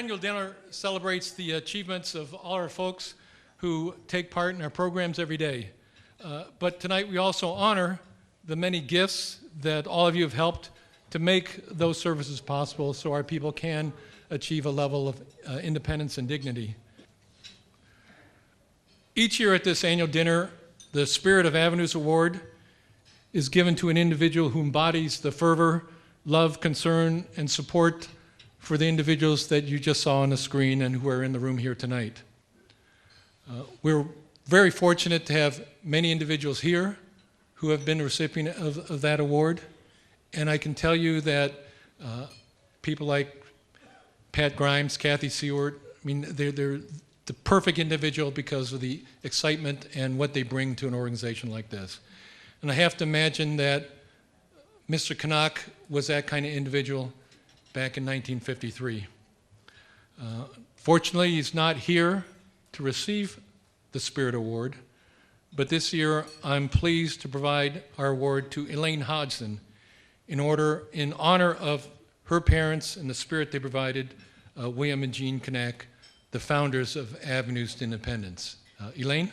annual dinner celebrates the achievements of all our folks who take part in our programs every day. But tonight we also honor the many gifts that all of you have helped to make those services possible so our people can achieve a level of independence and dignity. Each year at this annual dinner, the Spirit of Avenues Award is given to an individual who embodies the fervor, love, concern, and support for the individuals that you just saw on the screen and who are in the room here tonight. We're very fortunate to have many individuals here who have been recipient of that award, and I can tell you that people like Pat Grimes, Kathy Seward, I mean, they're the perfect individual because of the excitement and what they bring to an organization like this. And I have to imagine that Mr. Knaack was that kind of individual back in 1953. Fortunately, he's not here to receive the Spirit Award, but this year I'm pleased to provide our award to Elaine Hodgson in honor of her parents and the spirit they provided, William and Jean Knaack, the founders of Avenues to Independence. Elaine?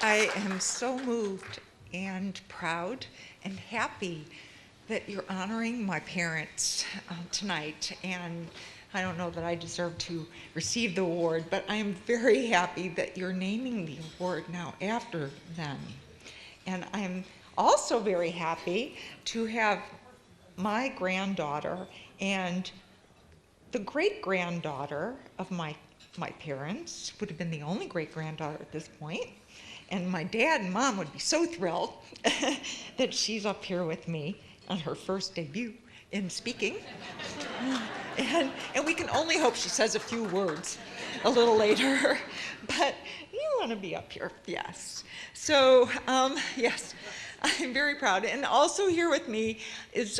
I am so moved and proud and happy that you're honoring my parents tonight. And I don't know that I deserve to receive the award, but I am very happy that you're naming the award now after them. And I'm also very happy to have my granddaughter and the great-granddaughter of my parents, would have been the only great-granddaughter at this point. And my dad and mom would be so thrilled that she's up here with me on her first debut in speaking. And we can only hope she says a few words a little later. But you want to be up here, yes. So, yes, I'm very proud. And also here with me is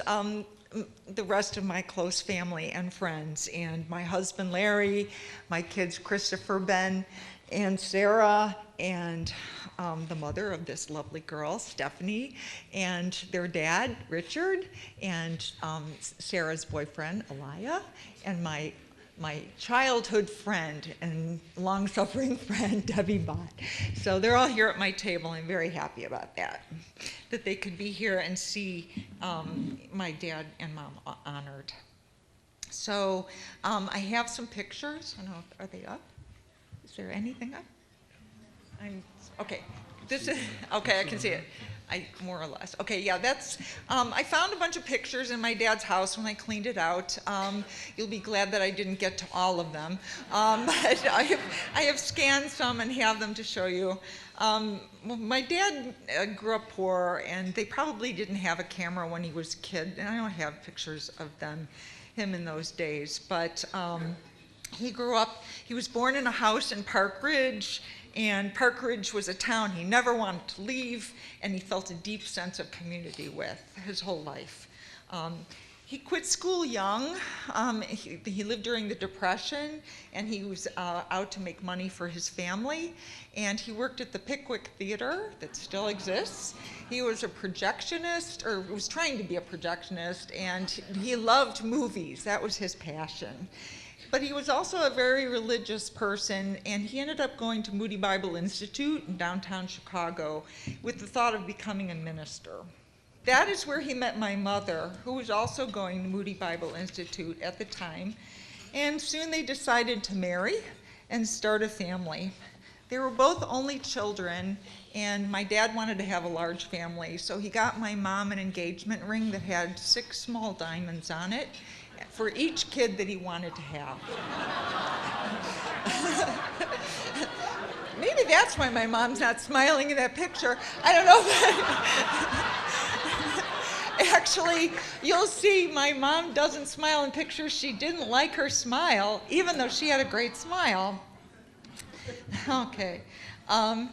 the rest of my close family and friends, and my husband, Larry, my kids, Christopher, Ben, and Sarah, and the mother of this lovely girl, Stephanie, and their dad, Richard, and Sarah's boyfriend, Elia, and my childhood friend and long-suffering friend, Debbie Bott. So they're all here at my table. I'm very happy about that they could be here and see my dad and mom honored. So I have some pictures. I don't know, are they up? Is there anything up? Okay. This is okay. I can see it. More or less. Okay, yeah, that's. I found a bunch of pictures in my dad's house when I cleaned it out. You'll be glad that I didn't get to all of them, but I have scanned some and have them to show you. My dad grew up poor, and they probably didn't have a camera when he was a kid, and I don't have pictures of him in those days. But he grew up. He was born in a house in Park Ridge. And Park Ridge was a town he never wanted to leave, and he felt a deep sense of community with his whole life. He quit school young. He lived during the Depression, and he was out to make money for his family. And he worked at the Pickwick Theater that still exists. He was a projectionist, or was trying to be a projectionist, and he loved movies. That was his passion. But he was also a very religious person, and he ended up going to Moody Bible Institute in downtown Chicago with the thought of becoming a minister. That is where he met my mother, who was also going to Moody Bible Institute at the time. And soon they decided to marry and start a family. They were both only children, and my dad wanted to have a large family, so he got my mom an engagement ring that had 6 small diamonds on it for each kid that he wanted to have. Maybe that's why my mom's not smiling in that picture. I don't know. Actually, you'll see my mom doesn't smile in pictures. She didn't like her smile, even though she had a great smile. Okay. At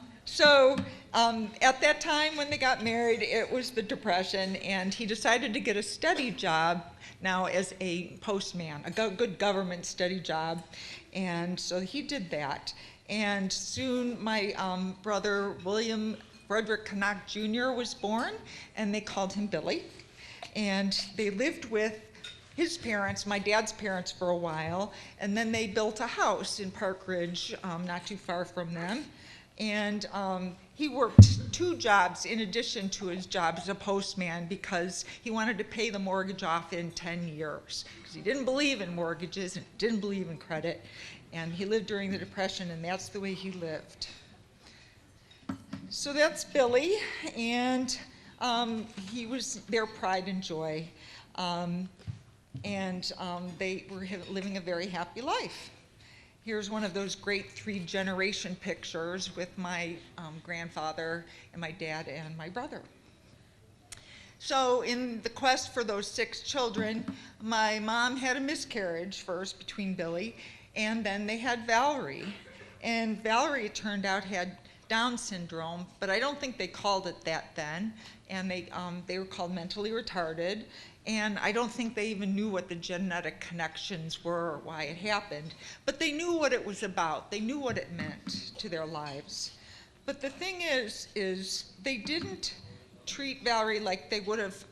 that time when they got married, it was the Depression, and he decided to get a steady job now as a postman, a good government steady job. And so he did that. And soon my brother, William Frederick Knaack Jr. was born, and they called him Billy. And they lived with his parents, my dad's parents, for a while, and then they built a house in Park Ridge, not too far from them. And he worked 2 jobs in addition to his job as a postman because he wanted to pay the mortgage off in 10 years. Because he didn't believe in mortgages and didn't believe in credit. And he lived during the Depression, and that's the way he lived. So that's Billy, and he was their pride and joy. They were living a very happy life. Here's one of those great 3-generation pictures with my grandfather and my dad and my brother. So in the quest for those 6 children, my mom had a miscarriage first between Billy, and then they had Valerie. And Valerie, it turned out, had Down syndrome, but I don't think they called it that then. And they were called mentally retarded. And I don't think they even knew what the genetic connections were or why it happened. But they knew what it was about. They knew what it meant to their lives. But the thing is they didn't treat Valerie like they would have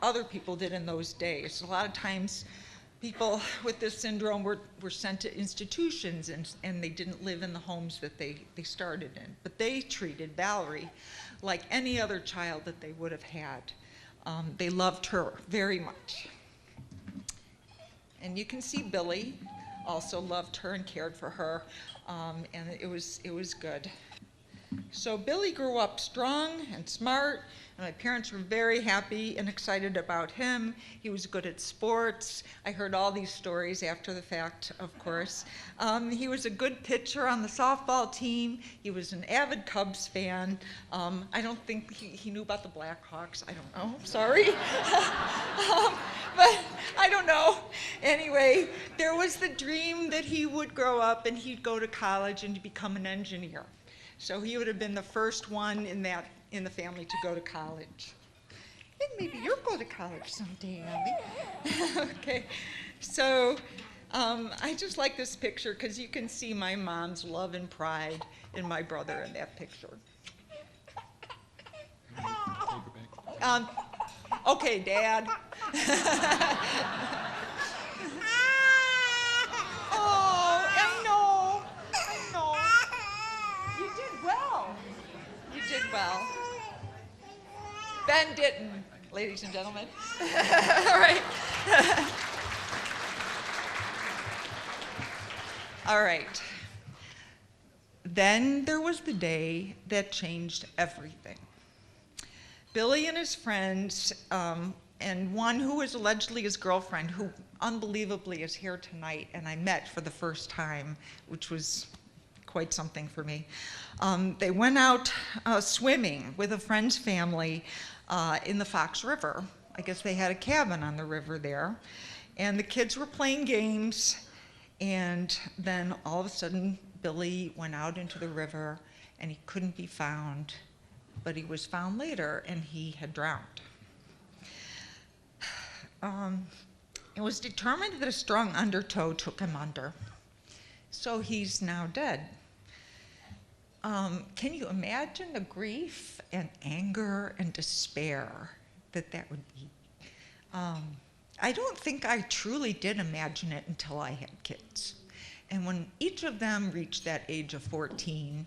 other people did in those days. A lot of times people with this syndrome were sent to institutions, and they didn't live in the homes that they started in. But they treated Valerie like any other child that they would have had. They loved her very much. And you can see Billy also loved her and cared for her, and it was good. So Billy grew up strong and smart, and my parents were very happy and excited about him. He was good at sports. I heard all these stories after the fact, of course. He was a good pitcher on the softball team. He was an avid Cubs fan. I don't think he knew about the Blackhawks. I don't know, sorry. But I don't know. Anyway, there was the dream that he would grow up and he'd go to college and become an engineer. So he would have been the first one in the family to go to college. And maybe you'll go to college someday, Abby. Okay, so I just like this picture because you can see my mom's love and pride in my brother in that picture. Okay, Dad. Oh, I know. You did well. You did well. Ben didn't, ladies and gentlemen. All right. All right. Then there was the day that changed everything. Billy and his friends, and one who was allegedly his girlfriend, who unbelievably is here tonight, and I met for the first time, which was quite something for me. They went out swimming with a friend's family in the Fox River. I guess they had a cabin on the river there. And the kids were playing games, and then all of a sudden, Billy went out into the river, and he couldn't be found, but he was found later, and he had drowned. It was determined that a strong undertow took him under, so he's now dead. Can you imagine the grief and anger and despair that would be? I don't think I truly did imagine it until I had kids. And when each of them reached that age of 14,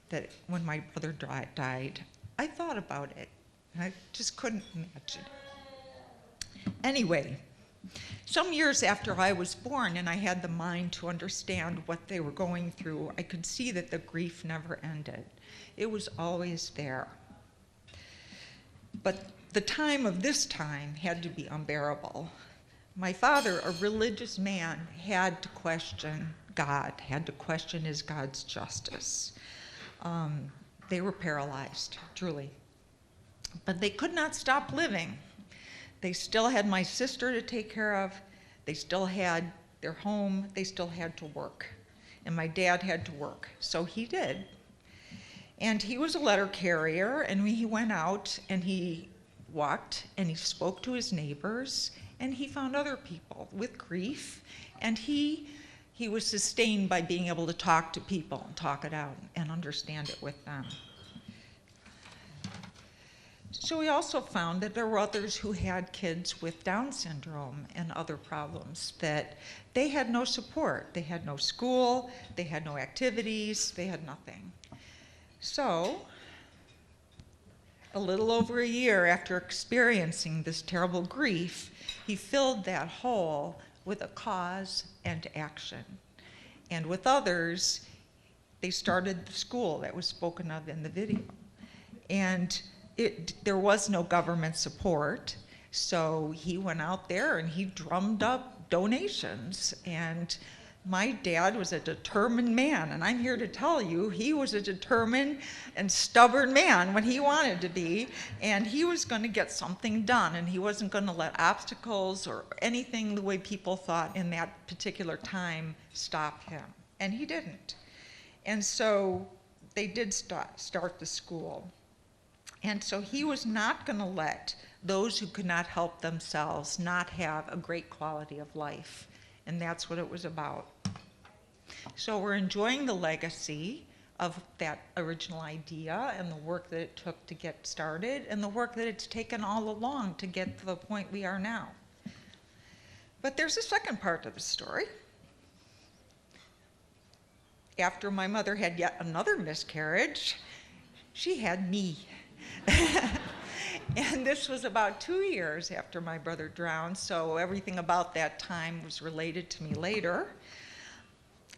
that when my brother died, I thought about it, and I just couldn't imagine. Anyway, some years after I was born and I had the mind to understand what they were going through, I could see that the grief never ended. It was always there. But the time of this time had to be unbearable. My father, a religious man, had to question God, had to question his God's justice. They were paralyzed, truly. But they could not stop living. They still had my sister to take care of. They still had their home. They still had to work. and my dad had to work, so he did. And he was a letter carrier, and he went out and he walked and he spoke to his neighbors, and he found other people with grief, and he was sustained by being able to talk to people and talk it out and understand it with them. So we also found that there were others who had kids with Down syndrome and other problems, that they had no support. They had no school, they had no activities, they had nothing. So, a little over a year after experiencing this terrible grief, he filled that hole with a cause and action. And with others, they started the school that was spoken of in the video. And there was no government support, so he went out there and he drummed up donations. And my dad was a determined man, and I'm here to tell you, he was a determined and stubborn man when he wanted to be, and he was going to get something done, and he wasn't going to let obstacles or anything the way people thought in that particular time stop him, and he didn't. And so they did start the school. And so he was not going to let those who could not help themselves not have a great quality of life. And that's what it was about. So we're enjoying the legacy of that original idea and the work that it took to get started and the work that it's taken all along to get to the point we are now. But there's a second part of the story. After my mother had yet another miscarriage, she had me. And this was about 2 years after my brother drowned, so everything about that time was related to me later.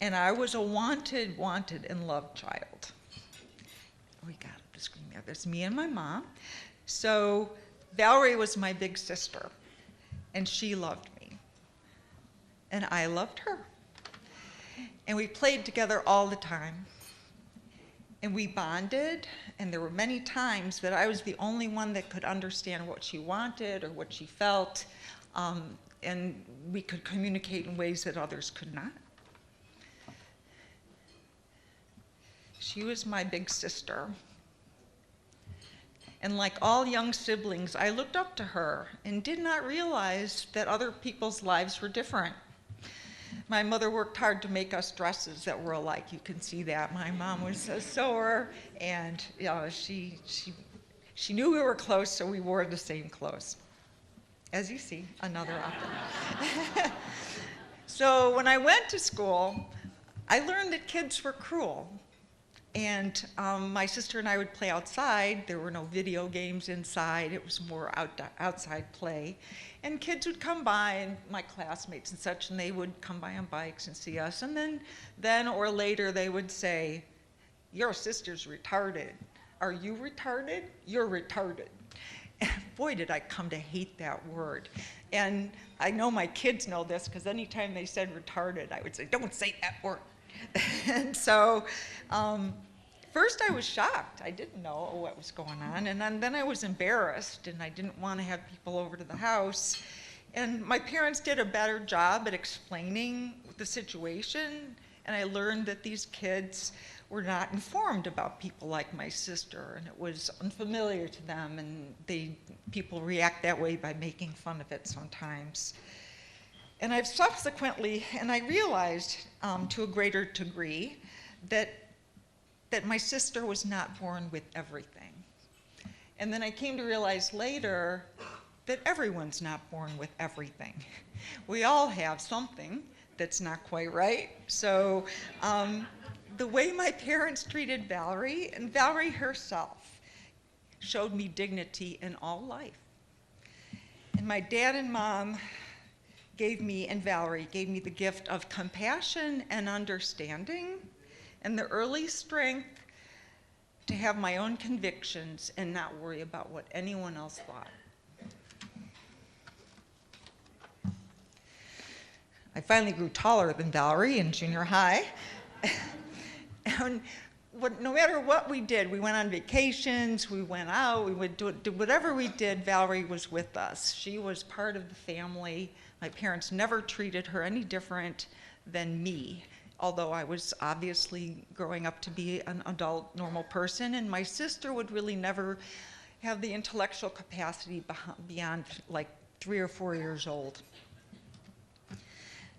And I was a wanted and loved child. We got the screen there. There's me and my mom. So Valerie was my big sister, and she loved me. And I loved her. And we played together all the time. And we bonded, and there were many times that I was the only one that could understand what she wanted or what she felt, and we could communicate in ways that others could not. She was my big sister. And like all young siblings, I looked up to her and did not realize that other people's lives were different. My mother worked hard to make us dresses that were alike. You can see that. My mom was a sewer, and she knew we were close, so we wore the same clothes. As you see, another option. So when I went to school, I learned that kids were cruel. And my sister and I would play outside. There were no video games inside. It was more outside play. And kids would come by, and my classmates and such, and they would come by on bikes and see us. And then or later they would say, "Your sister's retarded. Are you retarded? You're retarded." And boy, did I come to hate that word. And I know my kids know this, because anytime they said retarded, I would say, "Don't say that word." And so first I was shocked. I didn't know what was going on. And then I was embarrassed, and I didn't want to have people over to the house. And my parents did a better job at explaining the situation. And I learned that these kids were not informed about people like my sister, and it was unfamiliar to them. And people react that way by making fun of it sometimes. And I've subsequently, and I realized to a greater degree that my sister was not born with everything. And then I came to realize later that everyone's not born with everything. We all have something that's not quite right. So the way my parents treated Valerie, and Valerie herself, showed me dignity in all life. And my dad and mom and Valerie gave me the gift of compassion and understanding, and the early strength to have my own convictions and not worry about what anyone else thought. I finally grew taller than Valerie in junior high. And no matter what we did, we went on vacations, we went out, we would do whatever we did, Valerie was with us. She was part of the family. My parents never treated her any different than me. although I was obviously growing up to be an adult, normal person, and my sister would really never have the intellectual capacity beyond like 3 or 4 years old.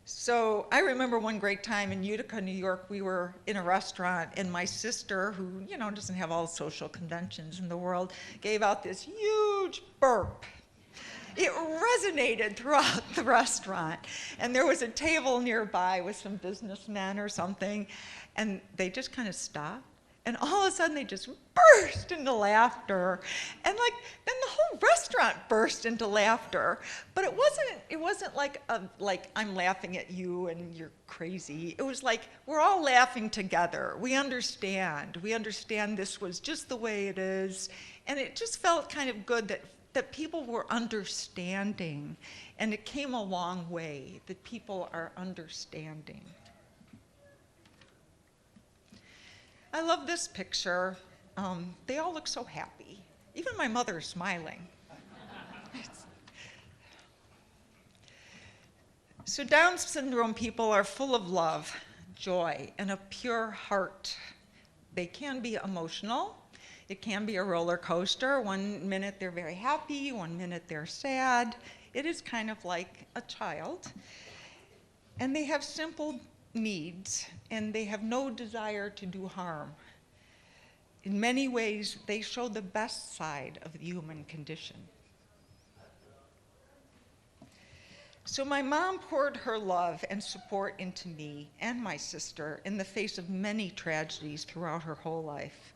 So I remember one great time in Utica, New York, we were in a restaurant, and my sister, who, you know, doesn't have all the social conventions in the world, gave out this huge burp. It resonated throughout the restaurant. And there was a table nearby with some businessmen or something, and they just kind of stopped. And all of a sudden, they just burst into laughter. And like, then the whole restaurant burst into laughter. But it wasn't like I'm laughing at you and you're crazy. It was like, we're all laughing together. We understand. We understand this was just the way it is. And it just felt kind of good that people were understanding. And it came a long way, that people are understanding. I love this picture. They all look so happy. Even my mother is smiling. So Down syndrome people are full of love, joy, and a pure heart. They can be emotional. It can be a roller coaster. 1 minute they're very happy, 1 minute they're sad. It is kind of like a child. And they have simple needs, and they have no desire to do harm. In many ways, they show the best side of the human condition. So my mom poured her love and support into me and my sister in the face of many tragedies throughout her whole life.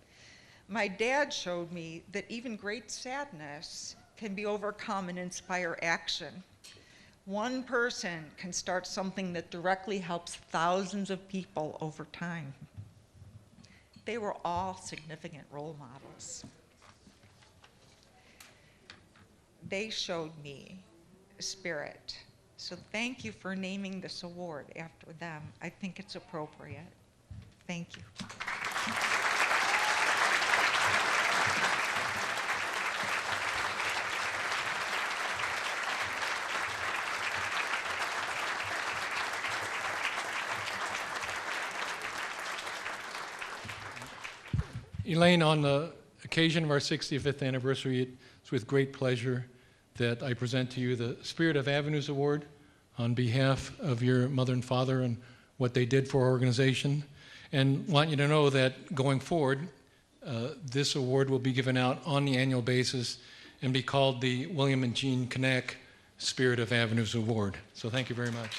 My dad showed me that even great sadness can be overcome and inspire action. One person can start something that directly helps thousands of people over time. They were all significant role models. They showed me spirit. So thank you for naming this award after them. I think it's appropriate. Thank you. Elaine, on the occasion of our 65th anniversary, it's with great pleasure that I present to you the Spirit of Avenues Award on behalf of your mother and father and what they did for our organization. And want you to know that going forward, this award will be given out on the annual basis and be called the William and Jean Knaack Spirit of Avenues Award. So thank you very much.